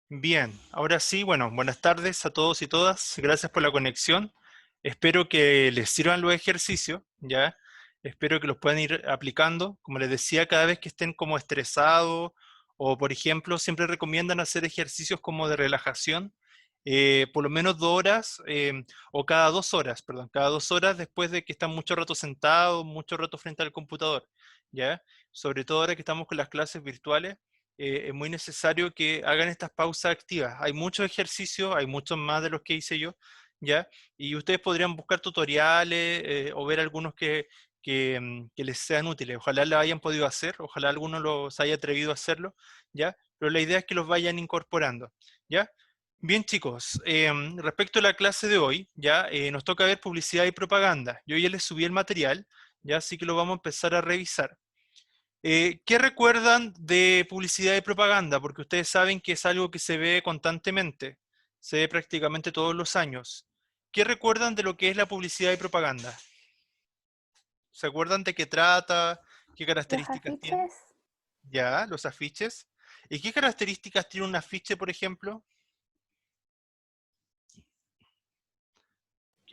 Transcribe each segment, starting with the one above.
Bien, ahora sí, bueno, buenas tardes a todos y todas. Gracias por la conexión. Espero que les sirvan los ejercicios, ¿ya? Espero que los puedan ir aplicando. Como les decía, cada vez que estén como estresados o, por ejemplo, siempre recomiendan hacer ejercicios como de relajación, por lo menos 2 horas, o cada 2 horas, perdón, cada 2 horas después de que están mucho rato sentados, mucho rato frente al computador, ¿ya? Sobre todo ahora que estamos con las clases virtuales es muy necesario que hagan estas pausas activas. Hay muchos ejercicios, hay muchos más de los que hice yo, ¿ya? Y ustedes podrían buscar tutoriales o ver algunos que les sean útiles. Ojalá lo hayan podido hacer, ojalá alguno los haya atrevido a hacerlo, ¿ya? Pero la idea es que los vayan incorporando, ¿ya? Bien, chicos, respecto a la clase de hoy, ya nos toca ver publicidad y propaganda. Yo ya les subí el material, ya así que lo vamos a empezar a revisar. ¿Qué recuerdan de publicidad y propaganda? Porque ustedes saben que es algo que se ve constantemente, se ve prácticamente todos los años. ¿Qué recuerdan de lo que es la publicidad y propaganda? ¿Se acuerdan de qué trata? ¿Qué Los características tiene? afiches Ya, los afiches. ¿Y qué características tiene un afiche, por ejemplo?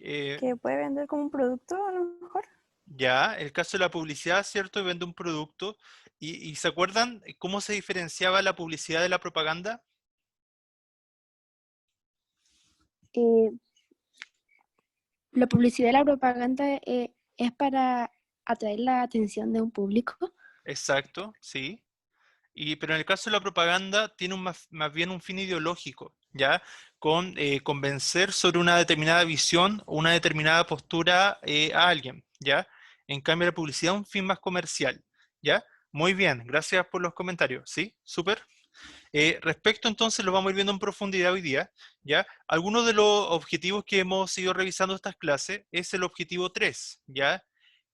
Eh, que puede vender como un producto a lo mejor. ya, el caso de la publicidad, ¿cierto? Vende un producto. ¿Y se acuerdan cómo se diferenciaba la publicidad de la propaganda? Eh, la publicidad y la propaganda es para atraer la atención de un público. Exacto, sí. Pero en el caso de la propaganda tiene más bien un fin ideológico, ¿ya? Con convencer sobre una determinada visión o una determinada postura a alguien, ¿ya? En cambio, la publicidad es un fin más comercial, ¿ya? Muy bien, gracias por los comentarios, ¿sí? Súper. Respecto entonces, lo vamos a ir viendo en profundidad hoy día, ¿ya? Algunos de los objetivos que hemos ido revisando estas clases es el objetivo 3, ¿ya?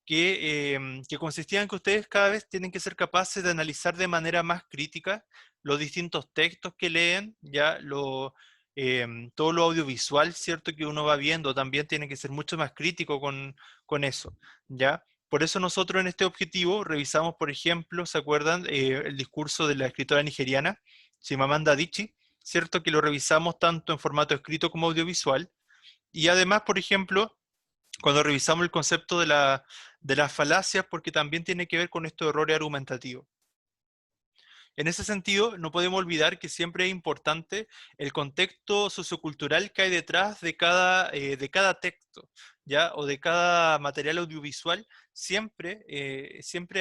Que consistía en que ustedes cada vez tienen que ser capaces de analizar de manera más crítica los distintos textos que leen, ya todo lo audiovisual, ¿cierto? Que uno va viendo también tiene que ser mucho más crítico con eso, ¿ya? Por eso nosotros en este objetivo revisamos, por ejemplo, ¿se acuerdan? El discurso de la escritora nigeriana, Chimamanda Adichie, ¿cierto? Que lo revisamos tanto en formato escrito como audiovisual. Y además, por ejemplo, cuando revisamos el concepto de las falacias, porque también tiene que ver con estos errores argumentativos. En ese sentido, no podemos olvidar que siempre es importante el contexto sociocultural que hay detrás de cada texto, ¿ya? O de cada material audiovisual, siempre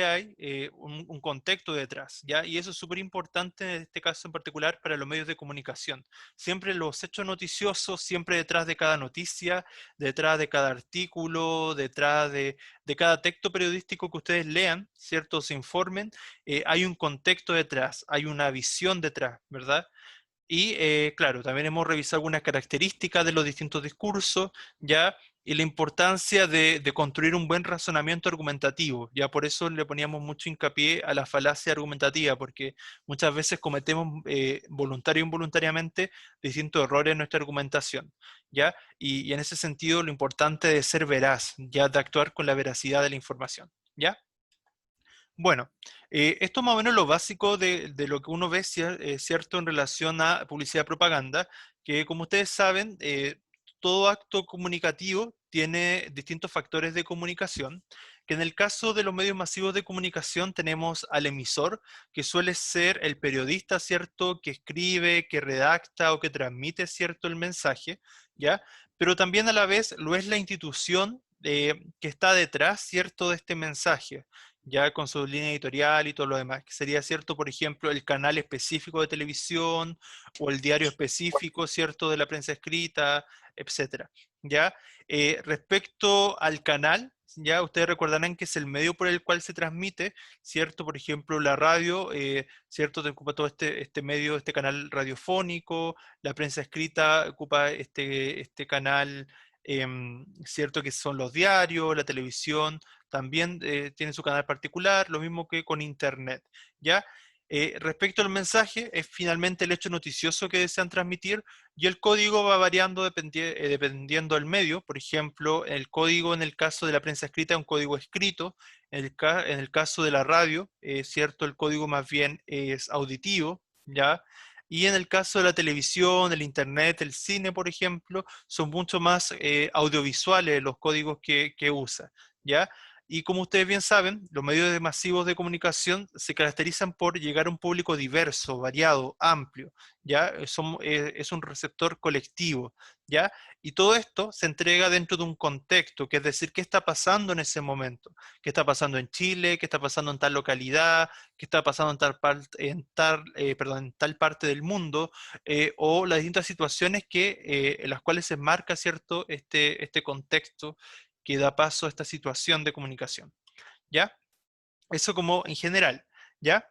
hay un contexto detrás, ¿ya? Y eso es súper importante en este caso en particular para los medios de comunicación. Siempre los hechos noticiosos, siempre detrás de cada noticia, detrás de cada artículo, detrás de cada texto periodístico que ustedes lean, ¿cierto? Se informen hay un contexto detrás, hay una visión detrás, ¿verdad? Y claro, también hemos revisado algunas características de los distintos discursos, ¿ya? Y la importancia de construir un buen razonamiento argumentativo, ya por eso le poníamos mucho hincapié a la falacia argumentativa, porque muchas veces cometemos voluntario o involuntariamente distintos errores en nuestra argumentación, ¿ya? Y en ese sentido lo importante de ser veraz, ya de actuar con la veracidad de la información, ¿ya? Bueno, esto es más o menos lo básico de lo que uno ve, cierto, en relación a publicidad y propaganda, que como ustedes saben, todo acto comunicativo tiene distintos factores de comunicación, que en el caso de los medios masivos de comunicación tenemos al emisor, que suele ser el periodista, ¿cierto?, que escribe, que redacta o que transmite, ¿cierto?, el mensaje, ¿ya? Pero también a la vez lo es la institución que está detrás, ¿cierto?, de este mensaje ya con su línea editorial y todo lo demás, que sería cierto, por ejemplo, el canal específico de televisión o el diario específico, cierto, de la prensa escrita, etcétera. Ya, respecto al canal, ya ustedes recordarán que es el medio por el cual se transmite, cierto, por ejemplo, la radio, cierto, te ocupa todo este medio, este canal radiofónico, la prensa escrita ocupa este canal, cierto, que son los diarios, la televisión también tiene su canal particular, lo mismo que con Internet, ¿ya? Respecto al mensaje, es finalmente el hecho noticioso que desean transmitir y el código va variando dependiendo del medio. Por ejemplo, el código en el caso de la prensa escrita es un código escrito, en el caso de la radio, ¿cierto? El código más bien es auditivo, ¿ya? Y en el caso de la televisión, el internet, el cine, por ejemplo, son mucho más audiovisuales los códigos que usa, ¿ya? Y como ustedes bien saben, los medios masivos de comunicación se caracterizan por llegar a un público diverso, variado, amplio, ¿ya? Es un receptor colectivo, ¿ya? Y todo esto se entrega dentro de un contexto, que es decir, qué está pasando en ese momento, qué está pasando en Chile, qué está pasando en tal localidad, qué está pasando en tal parte del mundo, o las distintas situaciones en las cuales se marca, ¿cierto?, este contexto que da paso a esta situación de comunicación, ¿ya? Eso como en general, ¿ya?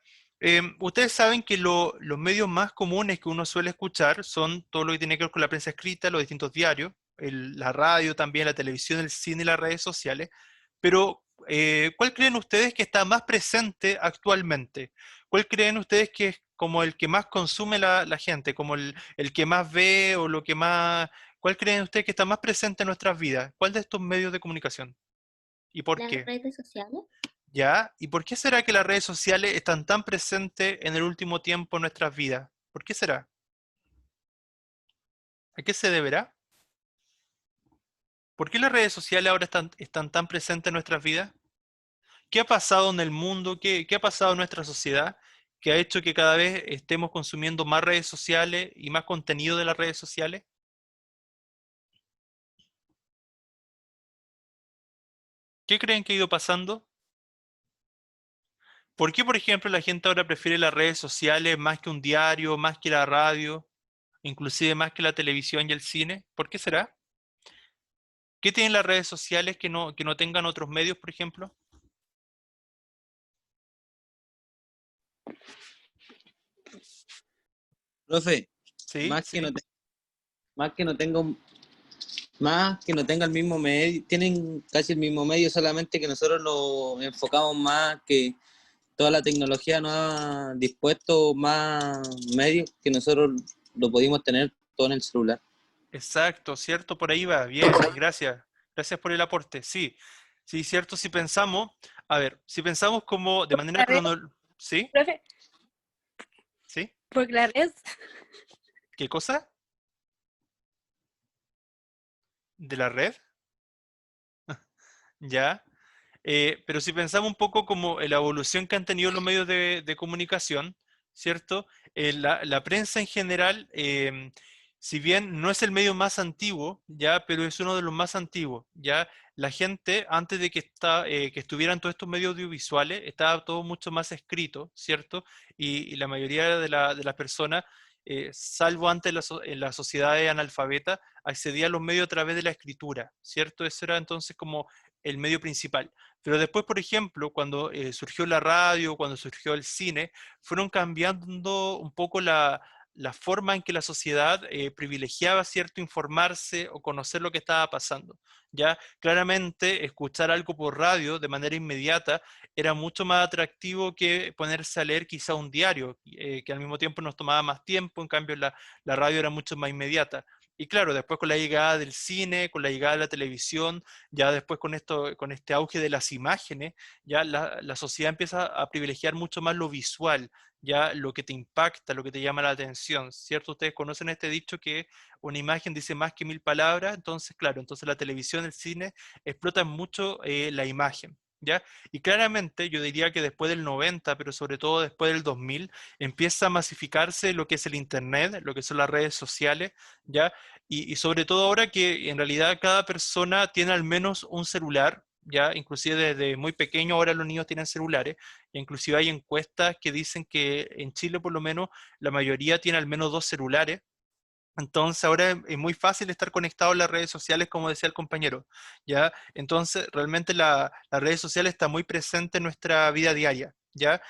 Ustedes saben que los medios más comunes que uno suele escuchar son todo lo que tiene que ver con la prensa escrita, los distintos diarios, la radio también, la televisión, el cine y las redes sociales, pero ¿cuál creen ustedes que está más presente actualmente? ¿Cuál creen ustedes que es como el que más consume la gente, como el que más ve o lo que más... ¿Cuál creen ustedes que está más presente en nuestras vidas? ¿Cuál de estos medios de comunicación? ¿Y por Las qué? redes sociales. ¿Ya? ¿Y por qué será que las redes sociales están tan presentes en el último tiempo en nuestras vidas? ¿Por qué será? ¿A qué se deberá? ¿Por qué las redes sociales ahora están tan presentes en nuestras vidas? ¿Qué ha pasado en el mundo? ¿Qué ha pasado en nuestra sociedad que ha hecho que cada vez estemos consumiendo más redes sociales y más contenido de las redes sociales? ¿Qué creen que ha ido pasando? ¿Por qué, por ejemplo, la gente ahora prefiere las redes sociales más que un diario, más que la radio, inclusive más que la televisión y el cine? ¿Por qué será? ¿Qué tienen las redes sociales que no tengan otros medios, por ejemplo? Profe, Sí, más que sí. no, más que no tengo, más que no tenga el mismo medio, tienen casi el mismo medio, solamente que nosotros lo enfocamos más, que toda la tecnología nos ha dispuesto más medios que nosotros lo pudimos tener todo en el celular. Exacto, cierto, por ahí va. Bien, gracias. Gracias por el aporte. Sí, sí, cierto, si pensamos, a ver, si pensamos como de manera A ver, cronológica, ¿sí? profe, ¿Sí? porque la red, ¿Qué cosa? ¿De la red? Ya. Pero si pensamos un poco como en la evolución que han tenido los medios de comunicación, ¿cierto? La prensa en general, si bien no es el medio más antiguo, ya, pero es uno de los más antiguos, ya. La gente, antes de que estuvieran todos estos medios audiovisuales, estaba todo mucho más escrito, ¿cierto? Y la mayoría de las personas, salvo antes en las sociedades analfabetas, accedía a los medios a través de la escritura, ¿cierto? Eso era entonces como el medio principal. Pero después, por ejemplo, cuando surgió la radio, cuando surgió el cine, fueron cambiando un poco la forma en que la sociedad privilegiaba, ¿cierto?, informarse o conocer lo que estaba pasando. Ya claramente escuchar algo por radio de manera inmediata era mucho más atractivo que ponerse a leer quizá un diario, que al mismo tiempo nos tomaba más tiempo, en cambio la radio era mucho más inmediata. Y claro, después con la llegada del cine, con la llegada de la televisión, ya después con este auge de las imágenes, ya la sociedad empieza a privilegiar mucho más lo visual, ya lo que te impacta, lo que te llama la atención, ¿cierto? Ustedes conocen este dicho que una imagen dice más que 1000 palabras, entonces, claro, entonces la televisión, el cine explotan mucho la imagen. ¿Ya? Y claramente yo diría que después del 90, pero sobre todo después del 2000, empieza a masificarse lo que es el Internet, lo que son las redes sociales, ¿ya? Y sobre todo ahora que en realidad cada persona tiene al menos un celular, ya inclusive desde muy pequeño ahora los niños tienen celulares, e inclusive hay encuestas que dicen que en Chile por lo menos la mayoría tiene al menos 2 celulares. Entonces ahora es muy fácil estar conectado en las redes sociales, como decía el compañero, ¿ya? Entonces realmente las redes sociales está muy presente en nuestra vida diaria, ¿ya?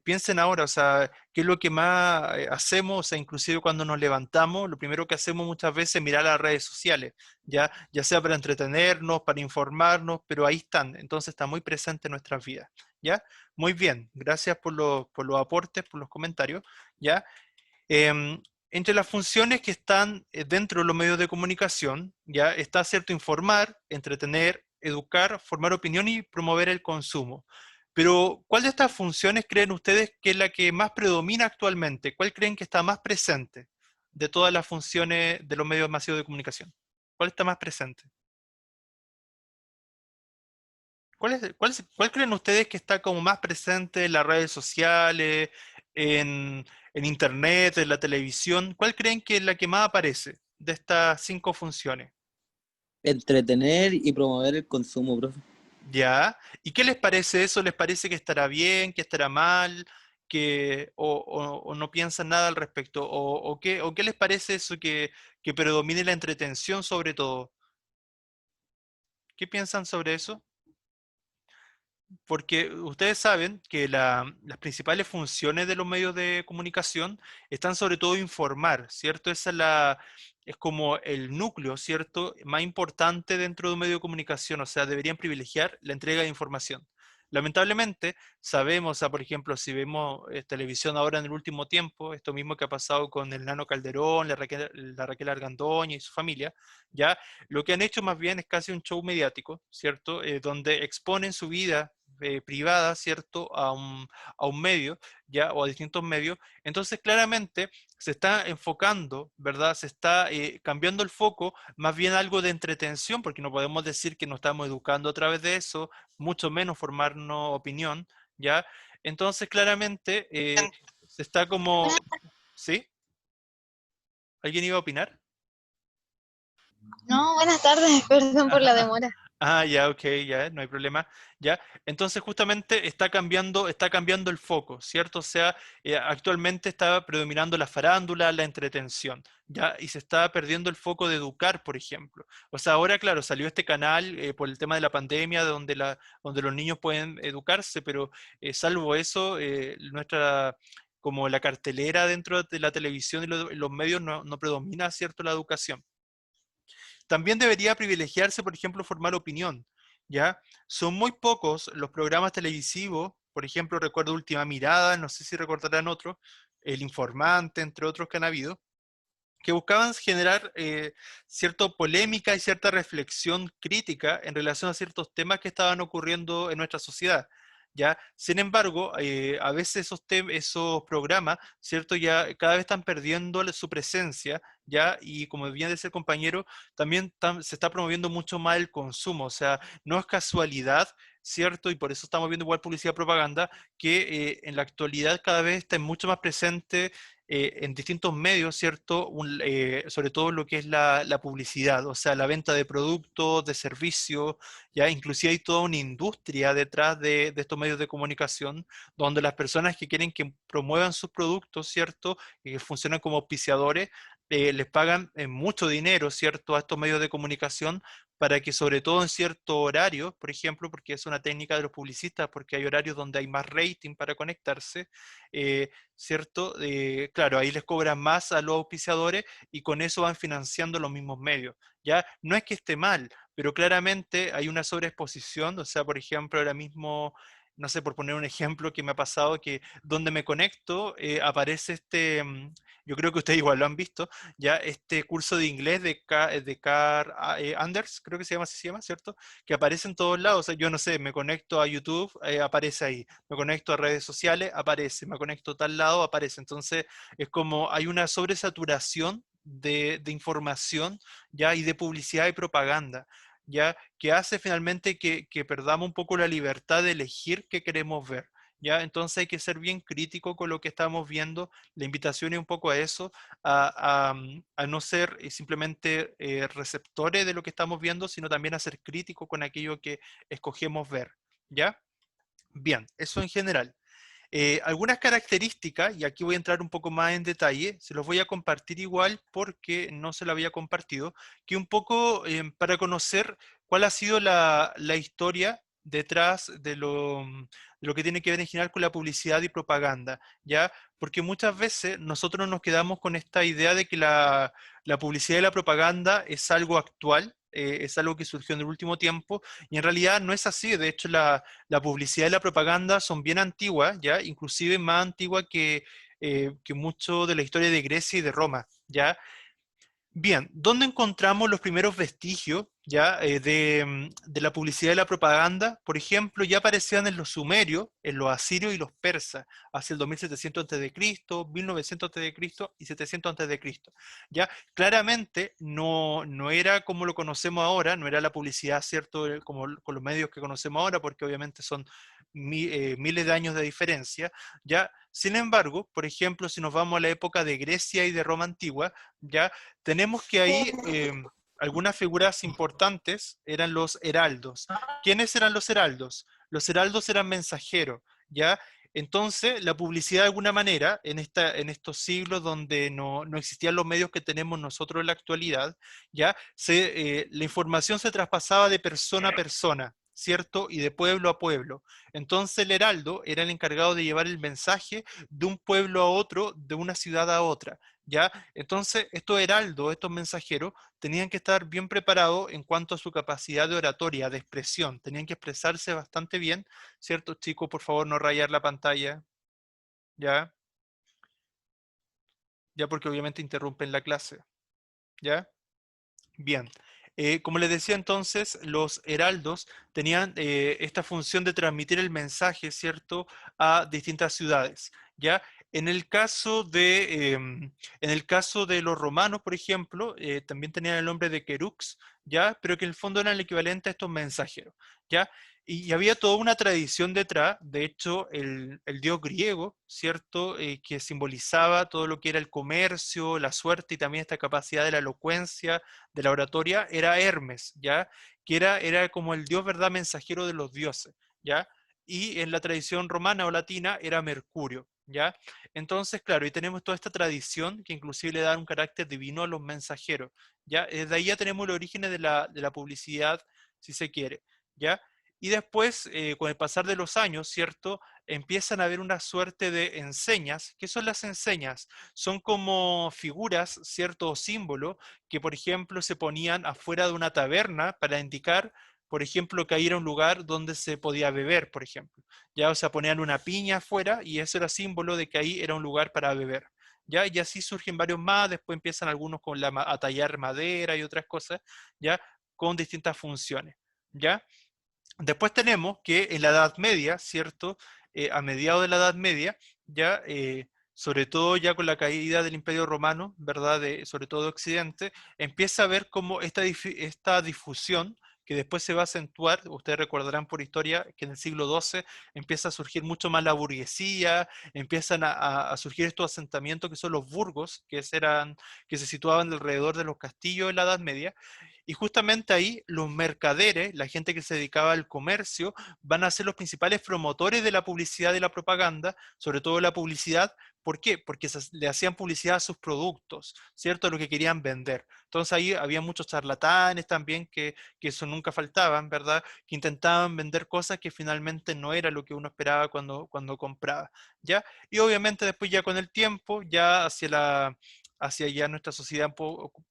Piensen ahora, o sea, ¿qué es lo que más hacemos? O sea, inclusive cuando nos levantamos, lo primero que hacemos muchas veces es mirar las redes sociales, ya sea para entretenernos, para informarnos, pero ahí están, entonces está muy presente en nuestras vidas, ¿ya? Muy bien, gracias por los aportes, por los comentarios, ¿ya? Em, Entre las funciones que están dentro de los medios de comunicación, ya está, cierto, informar, entretener, educar, formar opinión y promover el consumo. Pero, ¿cuál de estas funciones creen ustedes que es la que más predomina actualmente? ¿Cuál creen que está más presente de todas las funciones de los medios masivos de comunicación? ¿Cuál está más presente? ¿Cuál creen ustedes que está como más presente en las redes sociales, en internet, en la televisión? ¿Cuál creen que es la que más aparece de estas 5 funciones? Entretener y promover el consumo, profe. ¿Ya? ¿Y qué les parece eso? ¿Les parece que estará bien, que estará mal, o no piensan nada al respecto? ¿O qué les parece eso que predomine la entretención sobre todo? ¿Qué piensan sobre eso? Porque ustedes saben que las principales funciones de los medios de comunicación están sobre todo informar, ¿cierto? Es como el núcleo, ¿cierto? Más importante dentro de un medio de comunicación, o sea, deberían privilegiar la entrega de información. Lamentablemente, sabemos, o sea, por ejemplo, si vemos televisión ahora en el último tiempo, esto mismo que ha pasado con el Nano Calderón, la Raquel Argandoña y su familia, ya lo que han hecho más bien es casi un show mediático, ¿cierto? Donde exponen su vida privada, ¿cierto? A un medio, ¿ya? O a distintos medios. Entonces, claramente se está enfocando, ¿verdad? Se está cambiando el foco más bien algo de entretención, porque no podemos decir que nos estamos educando a través de eso, mucho menos formarnos opinión, ¿ya? Entonces, claramente se está como... ¿Sí? ¿Alguien iba a opinar? No, buenas tardes, perdón por la demora. Ah, ya, ok, ya, no hay problema, ya. Entonces, justamente está cambiando el foco, ¿cierto? O sea, actualmente está predominando la farándula, la entretención, ya, y se está perdiendo el foco de educar, por ejemplo. O sea, ahora, claro, salió este canal por el tema de la pandemia, donde los niños pueden educarse, pero salvo eso, como la cartelera dentro de la televisión y los medios no predomina, ¿cierto? La educación. También debería privilegiarse, por ejemplo, formar opinión, ¿ya? Son muy pocos los programas televisivos, por ejemplo, recuerdo Última Mirada, no sé si recordarán otros, El Informante, entre otros que han habido, que buscaban generar cierta polémica y cierta reflexión crítica en relación a ciertos temas que estaban ocurriendo en nuestra sociedad. ¿Ya? Sin embargo, a veces esos programas, ¿cierto? Ya cada vez están perdiendo su presencia, ¿ya? Y como bien decía el compañero, también se está promoviendo mucho más el consumo, o sea, no es casualidad, ¿cierto? Y por eso estamos viendo igual publicidad y propaganda, que en la actualidad cada vez está mucho más presente en distintos medios, ¿cierto? Sobre todo lo que es la publicidad, o sea, la venta de productos, de servicios, ya inclusive hay toda una industria detrás de estos medios de comunicación, donde las personas que quieren que promuevan sus productos, ¿cierto? Y que funcionan como auspiciadores, les pagan mucho dinero, ¿cierto? A estos medios de comunicación para que sobre todo en cierto horario, por ejemplo, porque es una técnica de los publicistas, porque hay horarios donde hay más rating para conectarse, ¿cierto? Claro, ahí les cobran más a los auspiciadores y con eso van financiando los mismos medios. Ya no es que esté mal, pero claramente hay una sobreexposición, o sea, por ejemplo, ahora mismo, no sé, por poner un ejemplo que me ha pasado, que donde me conecto aparece yo creo que ustedes igual lo han visto, ya este curso de inglés de Carl Anders, creo que así se llama, ¿cierto? Que aparece en todos lados, o sea, yo no sé, me conecto a YouTube, aparece ahí, me conecto a redes sociales, aparece, me conecto a tal lado, aparece, entonces es como hay una sobresaturación de información ya y de publicidad y propaganda, ya que hace finalmente que perdamos un poco la libertad de elegir qué queremos ver. ¿Ya? Entonces hay que ser bien crítico con lo que estamos viendo. La invitación es un poco a eso, a no ser simplemente receptores de lo que estamos viendo, sino también a ser críticos con aquello que escogemos ver. ¿Ya? Bien, eso en general. Algunas características, y aquí voy a entrar un poco más en detalle, se los voy a compartir igual porque no se lo había compartido, que un poco para conocer cuál ha sido la historia detrás de lo que tiene que ver en general con la publicidad y propaganda, ¿ya? Porque muchas veces nosotros nos quedamos con esta idea de que la publicidad y la propaganda es algo actual, es algo que surgió en el último tiempo, y en realidad no es así. De hecho, la publicidad y la propaganda son bien antiguas, ¿ya? Inclusive más antiguas que mucho de la historia de Grecia y de Roma, ¿ya? Bien, ¿dónde encontramos los primeros vestigios ya de la publicidad y la propaganda, por ejemplo, ya aparecían en los sumerios, en los asirios y los persas, hacia el 2700 a.C., 1900 a.C. y 700 a.C. Ya claramente no era como lo conocemos ahora, no era la publicidad, ¿cierto?, como con los medios que conocemos ahora, porque obviamente son miles de años de diferencia, ya. Sin embargo, por ejemplo, si nos vamos a la época de Grecia y de Roma antigua, ya tenemos que ahí algunas figuras importantes eran los heraldos. ¿Quiénes eran los heraldos? Los heraldos eran mensajeros, ¿ya? Entonces, la publicidad de alguna manera, en estos siglos donde no existían los medios que tenemos nosotros en la actualidad, ¿ya? La información se traspasaba de persona a persona, ¿cierto? Y de pueblo a pueblo. Entonces el heraldo era el encargado de llevar el mensaje de un pueblo a otro, de una ciudad a otra, ¿ya? Entonces estos heraldos, estos mensajeros, tenían que estar bien preparados en cuanto a su capacidad de oratoria, de expresión, tenían que expresarse bastante bien, ¿cierto? Chicos, por favor, no rayar la pantalla, ¿ya? Ya porque obviamente interrumpen la clase, ¿ya? Bien. Como les decía entonces, los heraldos tenían esta función de transmitir el mensaje, ¿cierto?, a distintas ciudades, ¿ya? En el caso de los romanos, por ejemplo, también tenían el nombre de querux, ¿ya? Pero que en el fondo eran el equivalente a estos mensajeros, ¿ya? Y había toda una tradición detrás. De hecho, el dios griego, ¿cierto?, que simbolizaba todo lo que era el comercio, la suerte y también esta capacidad de la elocuencia, de la oratoria, era Hermes, ¿ya? Que era como el dios, ¿verdad?, mensajero de los dioses, ¿ya? Y en la tradición romana o latina era Mercurio, ¿ya? Entonces, claro, y tenemos toda esta tradición que inclusive le da un carácter divino a los mensajeros, ¿ya? Desde ahí ya tenemos los orígenes de la publicidad, si se quiere, ¿ya? Y después, con el pasar de los años, ¿cierto?, empiezan a haber una suerte de enseñas. ¿Qué son las enseñas? Son como figuras, ¿cierto?, o símbolos que, por ejemplo, se ponían afuera de una taberna para indicar, por ejemplo, que ahí era un lugar donde se podía beber, por ejemplo. Ya, o sea, ponían una piña afuera y eso era símbolo de que ahí era un lugar para beber. Ya, y así surgen varios más, después empiezan algunos con a tallar madera y otras cosas, ya, con distintas funciones. ¿Ya? Después tenemos que en la Edad Media, ¿cierto? A mediados de la Edad Media, ya, sobre todo ya con la caída del Imperio Romano, ¿verdad? Sobre todo de Occidente, empieza a ver cómo esta difusión, que después se va a acentuar, ustedes recordarán por historia que en el siglo XII empieza a surgir mucho más la burguesía, empiezan a surgir estos asentamientos que son los burgos, que se situaban alrededor de los castillos en la Edad Media, y justamente ahí los mercaderes, la gente que se dedicaba al comercio, van a ser los principales promotores de la publicidad y la propaganda, sobre todo la publicidad. ¿Por qué? Porque le hacían publicidad a sus productos, ¿cierto? A lo que querían vender. Entonces ahí había muchos charlatanes también, que eso nunca faltaban, ¿verdad? Que intentaban vender cosas que finalmente no era lo que uno esperaba cuando compraba, ¿ya? Y obviamente después ya con el tiempo, ya hacia ya nuestra sociedad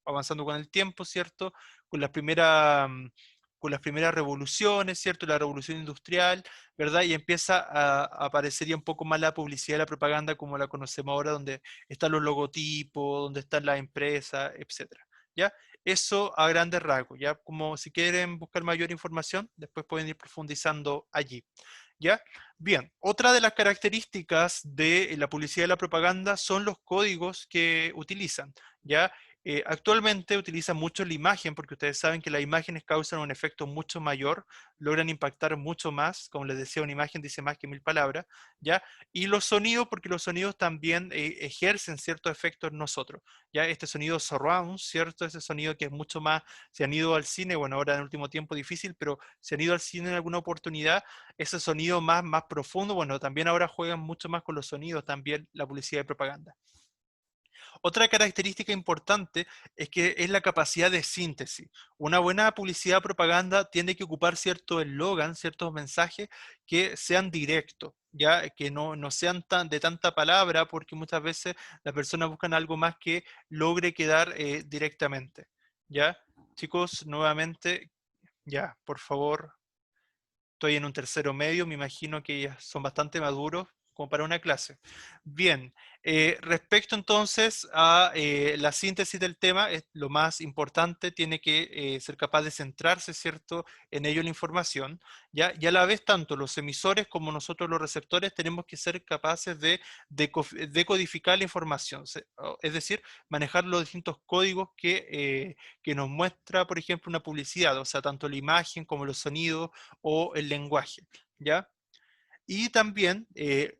avanzando con el tiempo, ¿cierto? Con las primeras, con las primeras revoluciones, ¿cierto? La revolución industrial, ¿verdad? Y empieza a aparecer ya un poco más la publicidad y la propaganda como la conocemos ahora, donde están los logotipos, donde están las empresas, etcétera, ¿ya? Eso a grandes rasgos, ¿ya? Como si quieren buscar mayor información, después pueden ir profundizando allí, ¿ya? Bien, otra de las características de la publicidad y la propaganda son los códigos que utilizan, ¿ya? Actualmente utilizan mucho la imagen, porque ustedes saben que las imágenes causan un efecto mucho mayor, logran impactar mucho más, como les decía, una imagen dice más que 1000 palabras, ¿ya? Y los sonidos, porque los sonidos también ejercen ciertos efectos en nosotros, ¿ya? Este sonido surround, ¿cierto? Ese sonido que es mucho más, se han ido al cine, bueno, ahora en el último tiempo difícil, pero se han ido al cine en alguna oportunidad, ese sonido más profundo, bueno, también ahora juegan mucho más con los sonidos, también la publicidad y propaganda. Otra característica importante es que es la capacidad de síntesis. Una buena publicidad o propaganda tiene que ocupar cierto eslogan, ciertos mensajes que sean directos, ya que no sean de tanta palabra, porque muchas veces las personas buscan algo más que logre quedar directamente. ¿Ya? Chicos, nuevamente, ya, por favor, estoy en un tercero medio, me imagino que ya son bastante maduros como para una clase. Bien, respecto entonces a la síntesis del tema, es lo más importante, tiene que ser capaz de centrarse, ¿cierto?, en ello la información, ¿ya? Y a la vez, tanto los emisores como nosotros los receptores tenemos que ser capaces de decodificar la información, es decir, manejar los distintos códigos que nos muestra, por ejemplo, una publicidad, o sea, tanto la imagen como los sonidos o el lenguaje, ¿ya? Y también,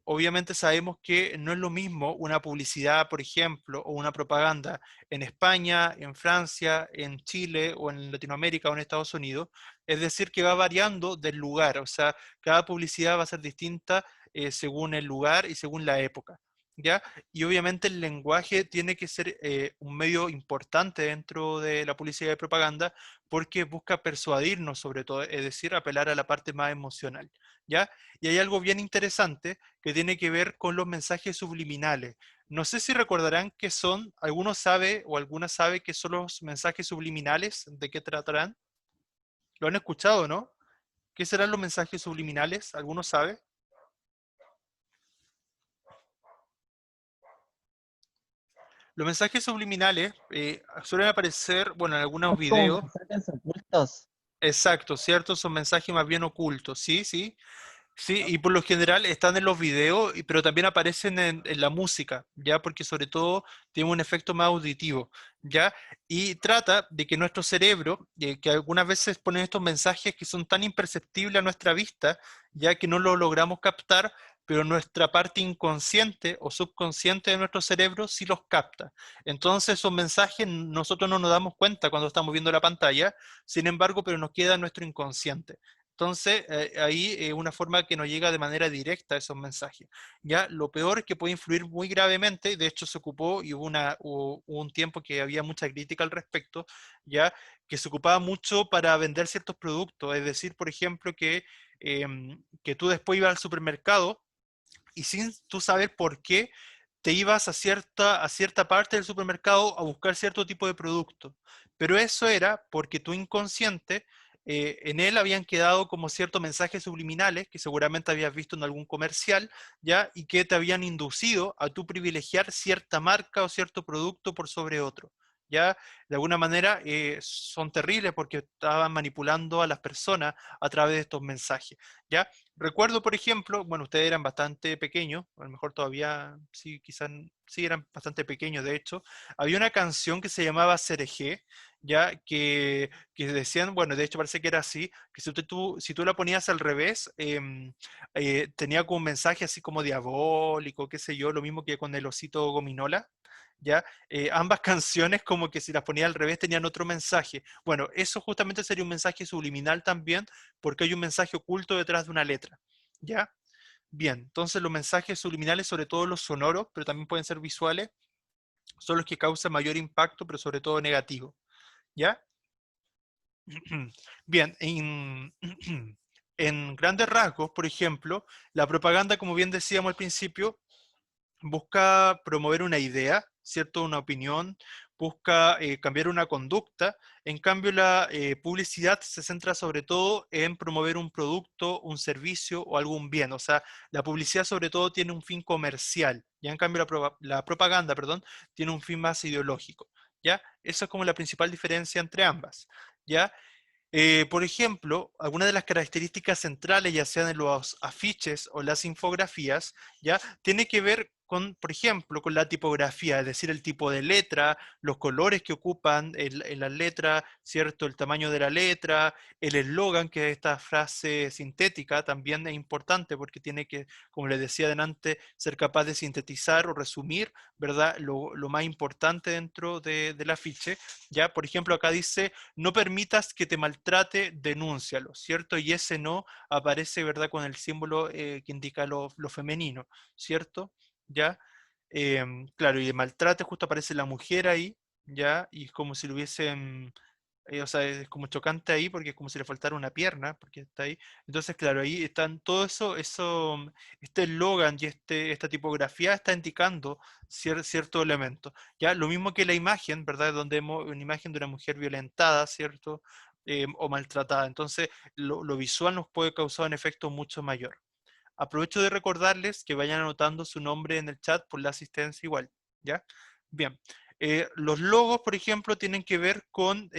obviamente sabemos que no es lo mismo una publicidad, por ejemplo, o una propaganda en España, en Francia, en Chile, o en Latinoamérica, o en Estados Unidos. Es decir, que va variando del lugar, o sea, cada publicidad va a ser distinta según el lugar y según la época, ¿ya? Y obviamente el lenguaje tiene que ser un medio importante dentro de la publicidad y propaganda, porque busca persuadirnos sobre todo, es decir, apelar a la parte más emocional, ¿ya? Y hay algo bien interesante que tiene que ver con los mensajes subliminales. No sé si recordarán qué son, alguno sabe o alguna sabe qué son los mensajes subliminales, de qué tratarán. ¿Lo han escuchado, no? ¿Qué serán los mensajes subliminales? ¿Alguno sabe? Los mensajes subliminales suelen aparecer, bueno, en algunos Son como videos. mensajes ocultos. Exacto, ¿cierto? Son mensajes más bien ocultos, sí, sí. Sí, y por lo general están en los videos, pero también aparecen en la música, ¿ya? Porque sobre todo tiene un efecto más auditivo, ¿ya? Y trata de que nuestro cerebro, que algunas veces pone estos mensajes que son tan imperceptibles a nuestra vista, ya que no lo logramos captar, pero nuestra parte inconsciente o subconsciente de nuestro cerebro sí los capta. Entonces esos mensajes nosotros no nos damos cuenta cuando estamos viendo la pantalla, sin embargo, pero nos queda en nuestro inconsciente. Entonces, ahí una forma que nos llega de manera directa a esos mensajes. Ya, lo peor es que puede influir muy gravemente, de hecho se ocupó y hubo un tiempo que había mucha crítica al respecto, ya, que se ocupaba mucho para vender ciertos productos, es decir, por ejemplo, que tú después ibas al supermercado y sin tú saber por qué, te ibas a cierta parte del supermercado a buscar cierto tipo de producto. Pero eso era porque tu inconsciente, en él habían quedado como ciertos mensajes subliminales que seguramente habías visto en algún comercial, ¿ya? Y que te habían inducido a tú privilegiar cierta marca o cierto producto por sobre otro. ¿Ya? De alguna manera son terribles porque estaban manipulando a las personas a través de estos mensajes. ¿Ya? Recuerdo, por ejemplo, bueno, ustedes eran bastante pequeños, a lo mejor todavía sí, quizás sí eran bastante pequeños, de hecho. Había una canción que se llamaba Cereje, ya que decían, bueno, de hecho parece que era así, que si tú la ponías al revés, tenía como un mensaje así como diabólico, qué sé yo, lo mismo que con el osito gominola. ¿Ya? Ambas canciones como que si las ponía al revés tenían otro mensaje. Bueno, eso justamente sería un mensaje subliminal también, porque hay un mensaje oculto detrás de una letra, ¿ya? Bien, entonces los mensajes subliminales, sobre todo los sonoros, pero también pueden ser visuales, son los que causan mayor impacto, pero sobre todo negativo, ¿ya? Bien, en grandes rasgos, por ejemplo, la propaganda, como bien decíamos al principio, busca promover una idea, ¿cierto? Una opinión, busca cambiar una conducta. En cambio, la publicidad se centra sobre todo en promover un producto, un servicio o algún bien. O sea, la publicidad sobre todo tiene un fin comercial. Ya en cambio, la propaganda, perdón, tiene un fin más ideológico. ¿Ya? Esa es como la principal diferencia entre ambas. ¿Ya? Por ejemplo, algunas de las características centrales, ya sean en los afiches o las infografías, ya tiene que ver con, por ejemplo, con la tipografía, es decir, el tipo de letra, los colores que ocupan en la letra, ¿cierto? El tamaño de la letra, el eslogan, que es esta frase sintética, también es importante porque tiene que, como les decía adelante, ser capaz de sintetizar o resumir, ¿verdad? Lo más importante dentro del afiche, ya, por ejemplo, acá dice no permitas que te maltrate, denúncialo, ¿cierto? Y ese no aparece, ¿verdad? Con el símbolo que indica lo femenino, ¿cierto? ¿Ya? Claro, y de maltrate justo aparece la mujer ahí, ¿ya? Y es como si lo hubiesen, o sea, es como chocante ahí porque es como si le faltara una pierna, porque está ahí. Entonces, claro, ahí están todo eso, este eslogan y esta tipografía está indicando cierto elemento. Ya, lo mismo que la imagen, ¿verdad? Donde vemos una imagen de una mujer violentada, ¿cierto? O maltratada. Entonces, lo visual nos puede causar un efecto mucho mayor. Aprovecho de recordarles que vayan anotando su nombre en el chat por la asistencia igual, ¿ya? Bien. Los logos, por ejemplo, tienen que ver con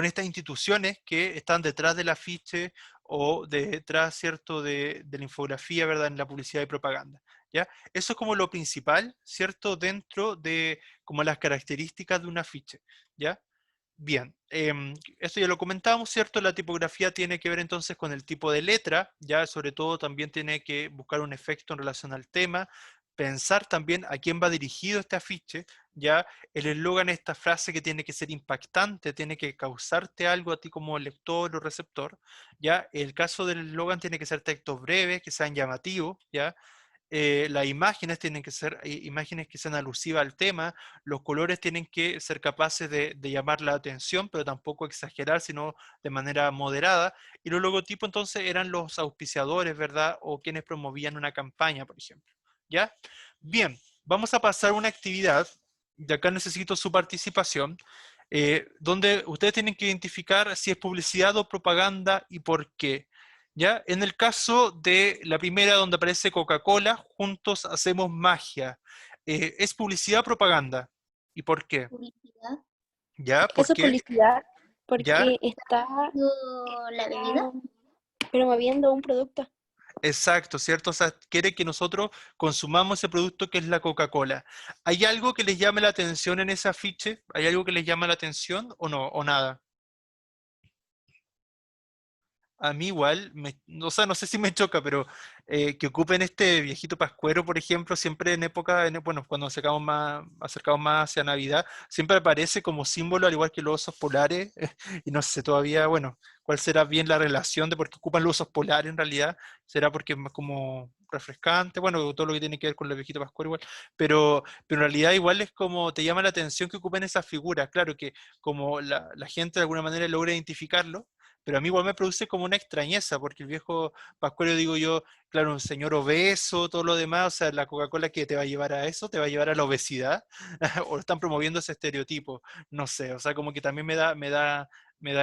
estas instituciones que están detrás del afiche o detrás, ¿cierto?, de la infografía, ¿verdad?, en la publicidad y propaganda, ¿ya? Eso es como lo principal, ¿cierto?, dentro de como las características de un afiche, ¿ya? Bien, esto ya lo comentábamos, ¿cierto? La tipografía tiene que ver entonces con el tipo de letra, ya sobre todo también tiene que buscar un efecto en relación al tema, pensar también a quién va dirigido este afiche, ya el eslogan es esta frase que tiene que ser impactante, tiene que causarte algo a ti como lector o receptor, ya el caso del eslogan tiene que ser textos breves, que sean llamativos, ya las imágenes tienen que ser imágenes que sean alusivas al tema, los colores tienen que ser capaces de llamar la atención, pero tampoco exagerar, sino de manera moderada, y los logotipos entonces eran los auspiciadores, ¿verdad? O quienes promovían una campaña, por ejemplo. ¿Ya? Bien, vamos a pasar a una actividad, y acá necesito su participación, donde ustedes tienen que identificar si es publicidad o propaganda y por qué. ¿Ya? En el caso de la primera donde aparece Coca-Cola, juntos hacemos magia. ¿Es publicidad o propaganda? ¿Y por qué? Publicidad. ¿Ya? ¿Por Eso es qué? publicidad ¿Ya? porque está La bebida. promoviendo un producto. Exacto, ¿cierto? O sea, quiere que nosotros consumamos ese producto que es la Coca-Cola. ¿Hay algo que les llame la atención en ese afiche? ¿Hay algo que les llama la atención o no? ¿O nada? A mí igual, o sea, no sé si me choca, pero que ocupen este viejito pascuero, por ejemplo, siempre en época, bueno, cuando acercamos más hacia Navidad, siempre aparece como símbolo, al igual que los osos polares, y no sé todavía, bueno, cuál será bien la relación de por qué ocupan los osos polares en realidad, será porque es más como refrescante, bueno, todo lo que tiene que ver con el viejito pascuero igual, pero en realidad igual es como te llama la atención que ocupen esas figuras, claro que como la gente de alguna manera logra identificarlo, pero a mí igual me produce como una extrañeza, porque el viejo Pascuero, digo yo, claro, un señor obeso, todo lo demás, o sea, la Coca-Cola que te va a llevar a eso, te va a llevar a la obesidad, o están promoviendo ese estereotipo, no sé, o sea, como que también me da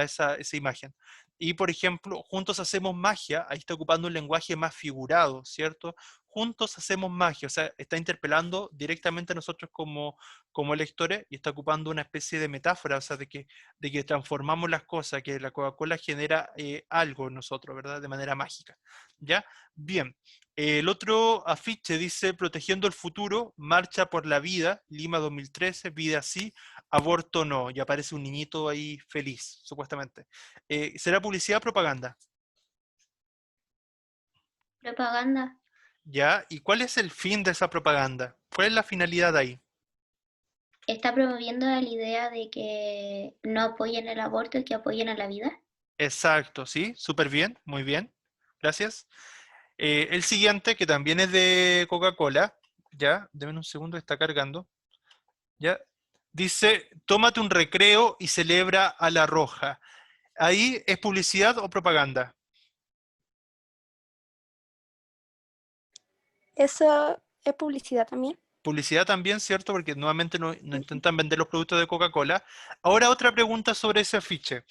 esa imagen. Y por ejemplo, juntos hacemos magia, ahí está ocupando un lenguaje más figurado, ¿cierto? Juntos hacemos magia, o sea, está interpelando directamente a nosotros como lectores y está ocupando una especie de metáfora, o sea, de que transformamos las cosas, que la Coca-Cola genera algo en nosotros, ¿verdad? De manera mágica. ¿Ya? Bien. El otro afiche dice, protegiendo el futuro, marcha por la vida, Lima 2013, vida sí, aborto no, y aparece un niñito ahí feliz, supuestamente. ¿Será publicidad o propaganda? Propaganda. ¿Ya? ¿Y cuál es el fin de esa propaganda? ¿Cuál es la finalidad ahí? Está promoviendo la idea de que no apoyen el aborto y que apoyen a la vida. Exacto, sí, súper bien, muy bien, gracias. El siguiente, que también es de Coca-Cola, ya, denme un segundo, está cargando, ya, dice, tómate un recreo y celebra a la roja. ¿Ahí es publicidad o propaganda? Eso es publicidad también. Publicidad también, ¿cierto? Porque nuevamente no intentan vender los productos de Coca-Cola. Ahora otra pregunta sobre ese afiche.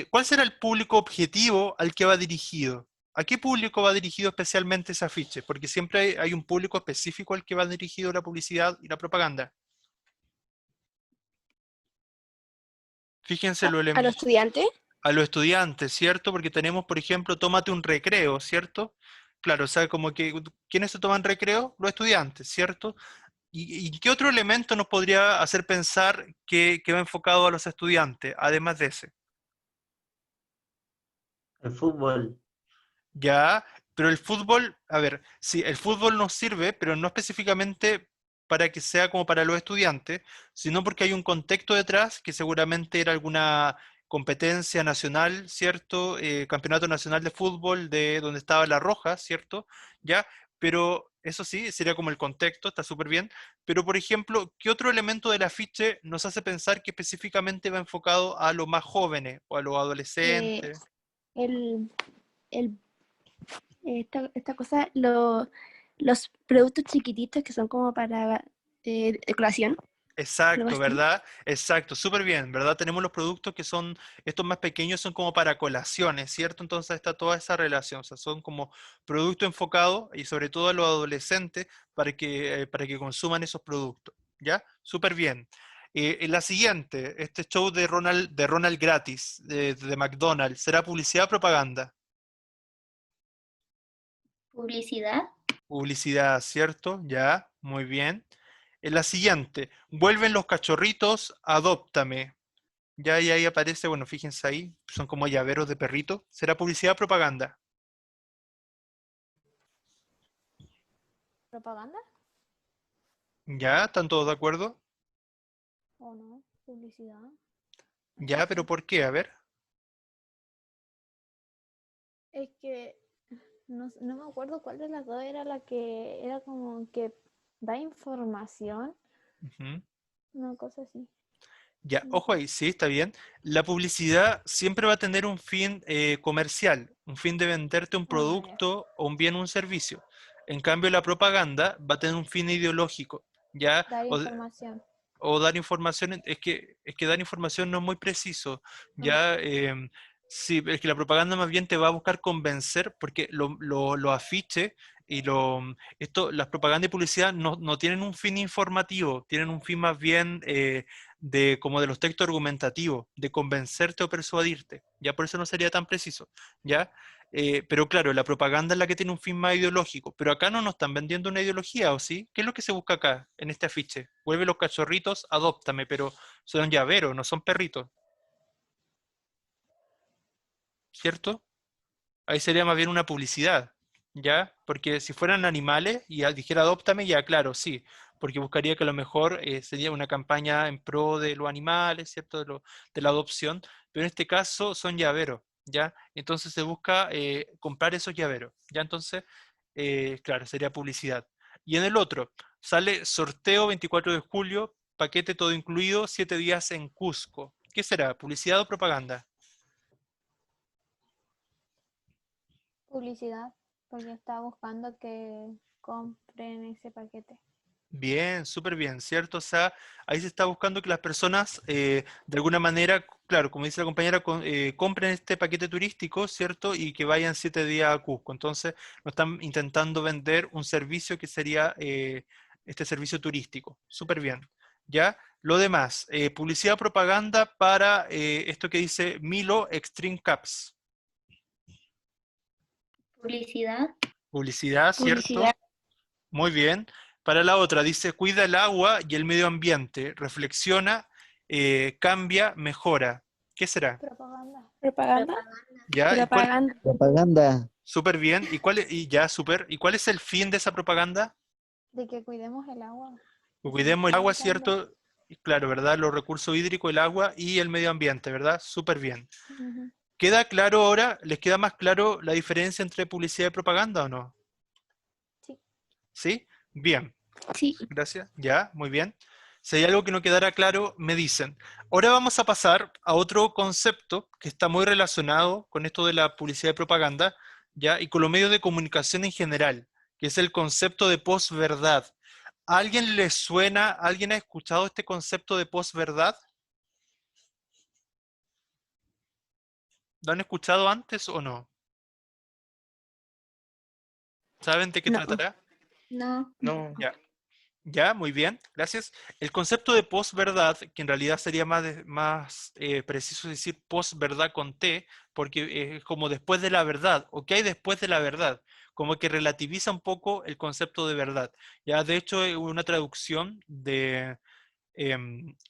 ¿Cuál será el público objetivo al que va dirigido? ¿A qué público va dirigido especialmente ese afiche? Porque siempre hay un público específico al que va dirigido la publicidad y la propaganda. Fíjense A los estudiantes. a los estudiantes, ¿cierto? Porque tenemos, por ejemplo, tómate un recreo, ¿cierto? Claro, o sea, como que, ¿quiénes se toman recreo? Los estudiantes, ¿cierto? ¿Y qué otro elemento nos podría hacer pensar que va enfocado a los estudiantes, además de ese? El fútbol. Ya, pero el fútbol, a ver, sí, el fútbol nos sirve, pero no específicamente para que sea como para los estudiantes, sino porque hay un contexto detrás que seguramente era alguna competencia nacional, ¿cierto? Campeonato nacional de fútbol de donde estaba La Roja, ¿cierto? Ya, pero eso sí, sería como el contexto, está súper bien. Pero, por ejemplo, ¿qué otro elemento del afiche nos hace pensar que específicamente va enfocado a los más jóvenes o a los eh, adolescentes? el, el, esta cosa, los productos chiquititos que son como para decoración. Exacto, así. ¿verdad? Exacto, súper bien, ¿verdad? Tenemos los productos que son, estos más pequeños son como para colaciones, ¿cierto? Entonces está toda esa relación, o sea, son como productos enfocados y sobre todo a los adolescentes para que consuman esos productos, ¿ya? Súper bien. En la siguiente, este show de Ronald gratis, de McDonald's, ¿será publicidad o propaganda? Publicidad. Publicidad, ¿cierto? Ya, muy bien. En la siguiente, vuelven los cachorritos, adóptame. Ya y ahí aparece, bueno, fíjense ahí, son como llaveros de perrito. ¿Será publicidad o propaganda? ¿Propaganda Ya, ¿están todos de acuerdo? o no? ¿Publicidad? Ya, pero ¿por qué? A ver. Es que no me acuerdo cuál de las dos era la que era como que da información, Ujú. una cosa así. Ya, No ojo sé. ahí, sí, está bien. La publicidad siempre va a tener un fin comercial, un fin de venderte un Ah, ya. producto o un bien o un servicio. En cambio, la propaganda va a tener un fin ideológico, ¿ya? Dar información. O dar información, es que dar información no es muy preciso, Ah, ya, sí, es que la propaganda más bien te va a buscar convencer, porque los afiches y las propagandas y publicidad no tienen un fin informativo, tienen un fin más bien como de los textos argumentativos, de convencerte o persuadirte, ya por eso no sería tan preciso, ya. Pero claro, la propaganda es la que tiene un fin más ideológico, pero acá no nos están vendiendo una ideología, ¿o sí? ¿Qué es lo que se busca acá, en este afiche? Vuelve los cachorritos, adóptame, pero son llaveros, no son perritos, ¿cierto? Ahí sería más bien una publicidad, ¿ya? Porque si fueran animales y dijera adóptame, ya claro, sí, porque buscaría que a lo mejor sería una campaña en pro de los animales, ¿cierto? De la adopción, pero en este caso son llaveros, ¿ya? Entonces se busca comprar esos llaveros, ¿ya? Entonces, claro, sería publicidad. Y en el otro, sale sorteo 24 de julio, paquete todo incluido, 7 días en Cusco. ¿Qué será? ¿Publicidad o propaganda? publicidad, porque está buscando que compren ese paquete. Bien, súper bien, ¿cierto? O sea, ahí se está buscando que las personas, de alguna manera, claro, como dice la compañera, compren este paquete turístico, ¿cierto? Y que vayan 7 días a Cusco. Entonces, nos están intentando vender un servicio que sería este servicio turístico. Súper bien. ¿Ya? Lo demás, publicidad, propaganda para esto que dice Milo Extreme Caps. Publicidad. Publicidad, ¿cierto? Publicidad. Muy bien. Para la otra dice, cuida el agua y el medio ambiente, reflexiona, cambia, mejora. ¿Qué será? Propaganda. Propaganda. Propaganda. ¿Ya? ¿Y cuál? Propaganda. Propaganda. Súper bien. Y ya, súper. ¿Y cuál es el fin de esa propaganda? De que cuidemos el agua. Que Que se nos cuidemos el está agua, agotando. ¿cierto? Y claro, ¿verdad? Los recursos hídricos, el agua y el medio ambiente, ¿verdad? Súper bien. Ujú. ¿Queda claro ahora? ¿Les queda más claro la diferencia entre publicidad y propaganda o no? Sí. ¿Sí? Bien. Sí. Gracias. Ya, muy bien. Si hay algo que no quedara claro, me dicen. Ahora vamos a pasar a otro concepto que está muy relacionado con esto de la publicidad y propaganda, ¿ya? Y con los medios de comunicación en general, que es el concepto de posverdad. ¿A alguien le suena, alguien ha escuchado este concepto de posverdad? ¿Lo han escuchado antes o no? ¿Saben de qué No. tratará? No. No. Ya. Ya, muy bien, gracias. El concepto de posverdad, que en realidad sería más preciso decir posverdad con T, porque es como después de la verdad, o qué hay después de la verdad, como que relativiza un poco el concepto de verdad. Ya, de hecho, una traducción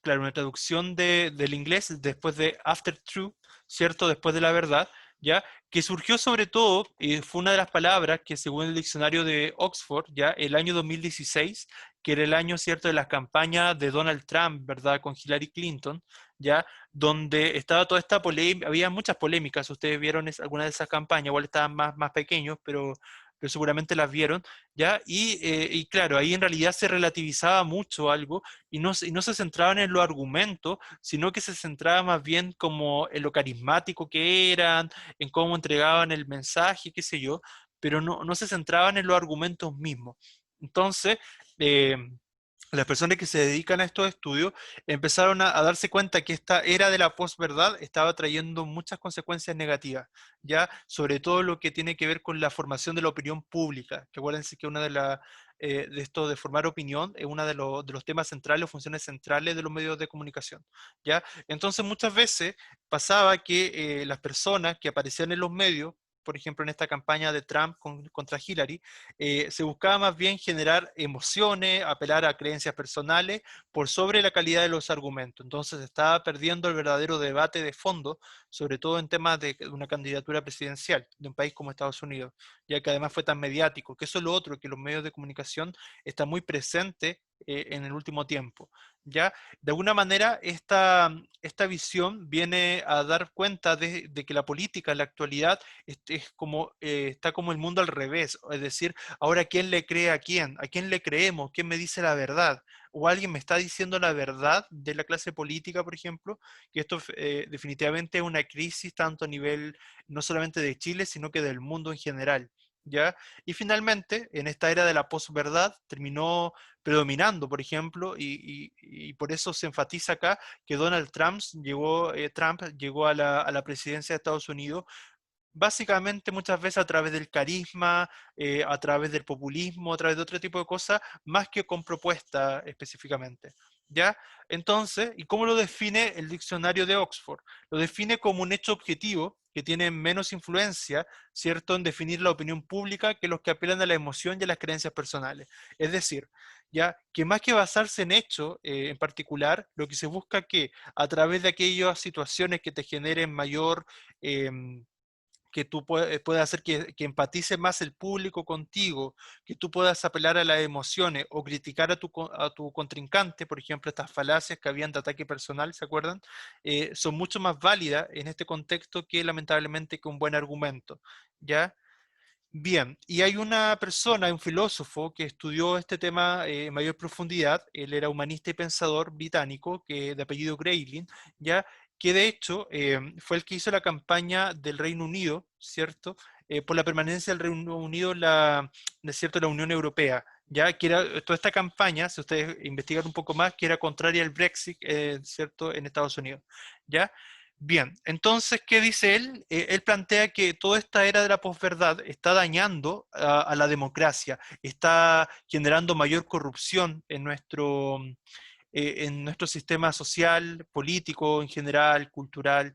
claro, una traducción del inglés después de after true, ¿cierto? Después de la verdad, ¿ya? Que surgió sobre todo, y fue una de las palabras que según el diccionario de Oxford, ¿ya? El año 2016, que era el año, ¿cierto?, de las campañas de Donald Trump, ¿verdad?, con Hillary Clinton, ¿ya? Donde estaba toda esta polémica, había muchas polémicas, ustedes vieron alguna de esas campañas, igual estaban más pequeños, pero seguramente las vieron, ¿ya? Y claro, ahí en realidad se relativizaba mucho algo, y no se centraban en los argumentos, sino que se centraba más bien como en lo carismático que eran, en cómo entregaban el mensaje, qué sé yo, pero no se centraban en los argumentos mismos. Entonces, eh, las personas que se dedican a estos estudios empezaron a darse cuenta que esta era de la posverdad estaba trayendo muchas consecuencias negativas, ya sobre todo lo que tiene que ver con la formación de la opinión pública, que acuérdense que una de esto de formar opinión es uno de los temas centrales o funciones centrales de los medios de comunicación, ya. Entonces muchas veces pasaba que las personas que aparecían en los medios, por ejemplo en esta campaña de Trump contra Hillary, se buscaba más bien generar emociones, apelar a creencias personales por sobre la calidad de los argumentos. Entonces se estaba perdiendo el verdadero debate de fondo, sobre todo en temas de una candidatura presidencial de un país como Estados Unidos, ya que además fue tan mediático, que eso es lo otro, que los medios de comunicación están muy presentes en el último tiempo. ¿Ya? De alguna manera, esta visión viene a dar cuenta de que la política en la actualidad es como, está como el mundo al revés, es decir, ahora, ¿quién le cree a quién? ¿A quién le creemos? ¿Quién me dice la verdad? ¿O alguien me está diciendo la verdad de la clase política, por ejemplo? Que esto definitivamente es una crisis tanto a nivel no solamente de Chile, sino que del mundo en general. ¿Ya? Y finalmente, en esta era de la posverdad, terminó predominando, por ejemplo, y por eso se enfatiza acá que Donald Trump llegó a la presidencia de Estados Unidos básicamente muchas veces a través del carisma, a través del populismo, a través de otro tipo de cosas, más que con propuesta específicamente. ¿Ya? Entonces, ¿y cómo lo define el diccionario de Oxford? Lo define como un hecho objetivo que tiene menos influencia, ¿cierto?, en definir la opinión pública que los que apelan a la emoción y a las creencias personales. Es decir, ya que más que basarse en hechos en particular, lo que se busca que a través de aquellas situaciones que te generen mayor que tú puedas hacer que empatice más el público contigo, que tú puedas apelar a las emociones o criticar a tu contrincante, por ejemplo, estas falacias que habían de ataque personal, ¿se acuerdan? Son mucho más válidas en este contexto que lamentablemente que un buen argumento, ¿ya? Bien, y hay una persona, un filósofo, que estudió este tema en mayor profundidad. Él era humanista y pensador británico, de apellido Graylin, ¿ya? Que de hecho fue el que hizo la campaña del Reino Unido, ¿cierto? Por la permanencia del Reino Unido de cierto, la Unión Europea, ¿ya? Que era toda esta campaña, si ustedes investigan un poco más, que era contraria al Brexit, ¿cierto? En Estados Unidos, ¿ya? Bien, entonces, ¿qué dice él? Él plantea que toda esta era de la posverdad está dañando a la democracia, está generando mayor corrupción en nuestro sistema social, político, en general, cultural,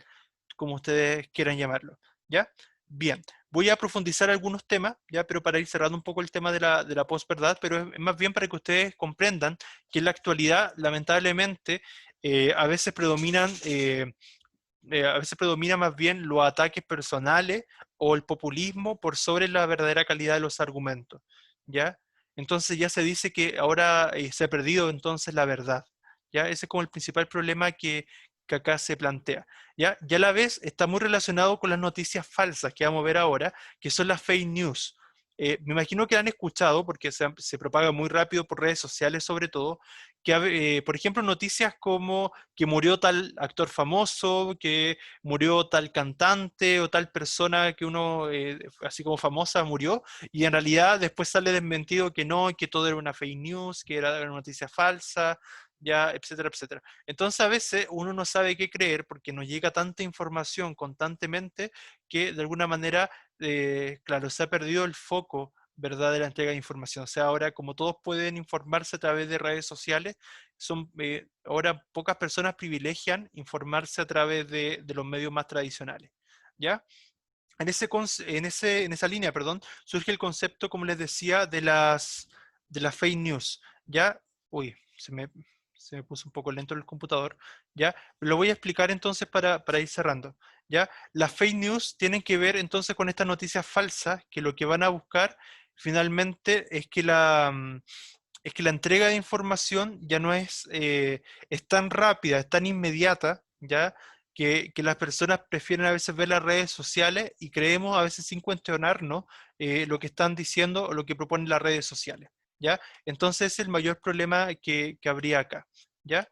como ustedes quieran llamarlo. ¿Ya? Bien, voy a profundizar algunos temas, ¿ya? Pero para ir cerrando un poco el tema de la posverdad, pero es más bien para que ustedes comprendan que en la actualidad, lamentablemente, a veces a veces predomina más bien los ataques personales o el populismo por sobre la verdadera calidad de los argumentos, ¿ya? Entonces ya se dice que ahora se ha perdido entonces la verdad, ¿ya? Ese es como el principal problema que acá se plantea, ¿ya? Ya a la vez está muy relacionado con las noticias falsas que vamos a ver ahora, que son las fake news. Me imagino que han escuchado, porque se propaga muy rápido por redes sociales sobre todo, que, por ejemplo, noticias como que murió tal actor famoso, que murió tal cantante o tal persona que uno, así como famosa, murió, y en realidad después sale desmentido que no, que todo era una fake news, que era una noticia falsa, ya, etcétera, etcétera. Entonces a veces uno no sabe qué creer porque nos llega tanta información constantemente que de alguna manera, claro, se ha perdido el foco, ¿verdad?, de la entrega de información. O sea, ahora como todos pueden informarse a través de redes sociales, ahora pocas personas privilegian informarse a través de los medios más tradicionales, ¿ya? En esa línea, perdón, surge el concepto, como les decía, de las fake news, ¿ya? Uy, se me puso un poco lento el computador, ¿ya? Lo voy a explicar entonces para ir cerrando, ¿ya? Las fake news tienen que ver entonces con estas noticias falsas, que lo que van a buscar finalmente es que la entrega de información ya no es tan rápida, es tan inmediata, ¿ya? Que las personas prefieren a veces ver las redes sociales y creemos a veces sin cuestionarnos lo que están diciendo o lo que proponen las redes sociales, ¿ya? Entonces es el mayor problema que habría acá, ¿ya?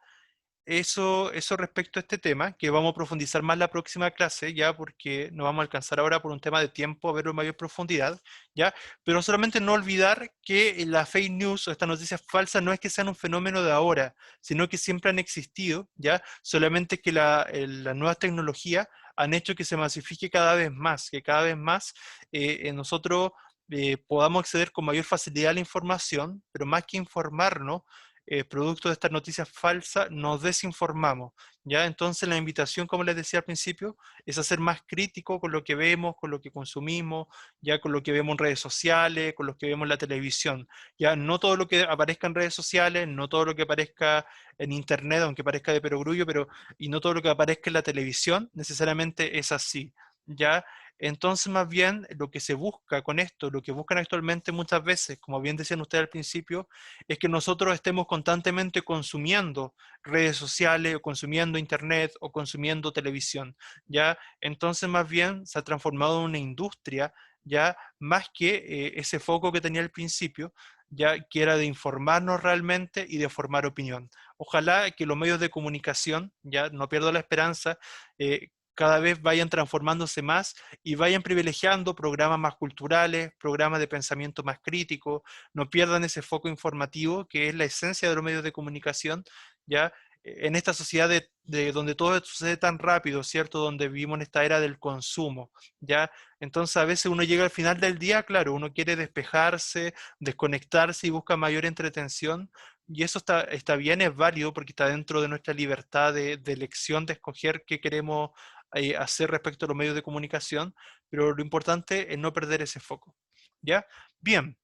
eso respecto a este tema, que vamos a profundizar más la próxima clase, ya, porque no vamos a alcanzar ahora por un tema de tiempo a verlo en mayor profundidad, ya, pero solamente no olvidar que la fake news o estas noticias falsas no es que sean un fenómeno de ahora, sino que siempre han existido, ya, solamente que las nuevas tecnologías han hecho que se masifique cada vez más, que cada vez más nosotros podamos acceder con mayor facilidad a la información, pero más que informarnos, producto de estas noticias falsas, nos desinformamos, ¿ya? Entonces la invitación, como les decía al principio, es a ser más crítico con lo que vemos, con lo que consumimos, ya con lo que vemos en redes sociales, con lo que vemos en la televisión, ya no todo lo que aparezca en redes sociales, no todo lo que aparezca en internet, aunque parezca de perogrullo, pero y no todo lo que aparezca en la televisión necesariamente es así, ¿ya? Entonces, más bien, lo que se busca con esto, lo que buscan actualmente muchas veces, como bien decían ustedes al principio, es que nosotros estemos constantemente consumiendo redes sociales, o consumiendo internet, o consumiendo televisión, ¿ya? Entonces, más bien, se ha transformado en una industria, ¿ya? Más que ese foco que tenía al principio, ya que era de informarnos realmente y de formar opinión. Ojalá que los medios de comunicación, ya no pierdo la esperanza, cada vez vayan transformándose más y vayan privilegiando programas más culturales, programas de pensamiento más crítico, no pierdan ese foco informativo que es la esencia de los medios de comunicación, ¿ya? En esta sociedad donde todo sucede tan rápido, ¿cierto? Donde vivimos en esta era del consumo, ¿ya? Entonces a veces uno llega al final del día, claro, uno quiere despejarse, desconectarse y busca mayor entretención, y eso está bien, es válido porque está dentro de nuestra libertad de elección, de escoger qué queremos hacer respecto a los medios de comunicación, pero lo importante es no perder ese foco, ¿ya? Bien,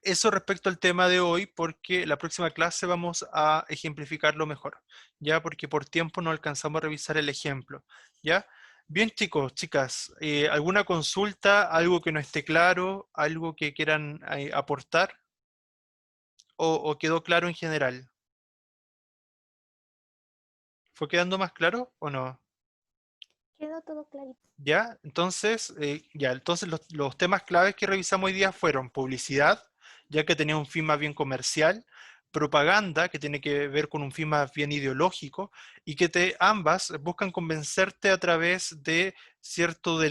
eso respecto al tema de hoy, porque la próxima clase vamos a ejemplificarlo mejor, ¿ya? Porque por tiempo no alcanzamos a revisar el ejemplo, ¿ya? Bien, chicos, chicas, ¿alguna consulta, algo que no esté claro, algo que quieran aportar? ¿O quedó claro en general? ¿Fue quedando más claro o no? Quedó todo clarito. ¿Ya? Entonces, entonces los temas claves que revisamos hoy día fueron publicidad, ya que tenía un fin más bien comercial, propaganda, que tiene que ver con un fin más bien ideológico, y que ambas buscan convencerte a través de cierto de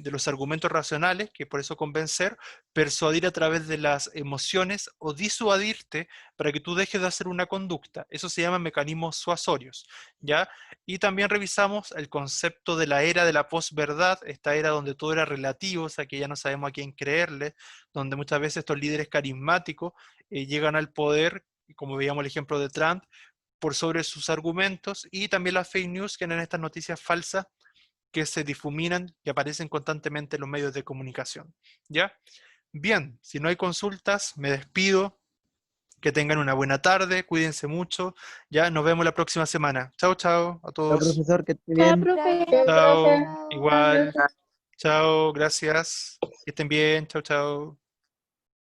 los argumentos racionales, que por eso convencer, persuadir a través de las emociones o disuadirte para que tú dejes de hacer una conducta. Eso se llama mecanismos suasorios, ¿ya? Y también revisamos el concepto de la era de la posverdad, esta era donde todo era relativo, o sea que ya no sabemos a quién creerle, donde muchas veces estos líderes carismáticos llegan al poder, como veíamos el ejemplo de Trump, por sobre sus argumentos, y también las fake news, que eran estas noticias falsas que se difuminan y aparecen constantemente en los medios de comunicación. ¿Ya? Bien, si no hay consultas, me despido. Que tengan una buena tarde, cuídense mucho. Ya nos vemos la próxima semana. Chao, chao a Chao, todos. profesor, que esté Chao, bien. profe. Gracias. Chao, Chao. igual. Chao, gracias. Que estén bien. Chao, chao.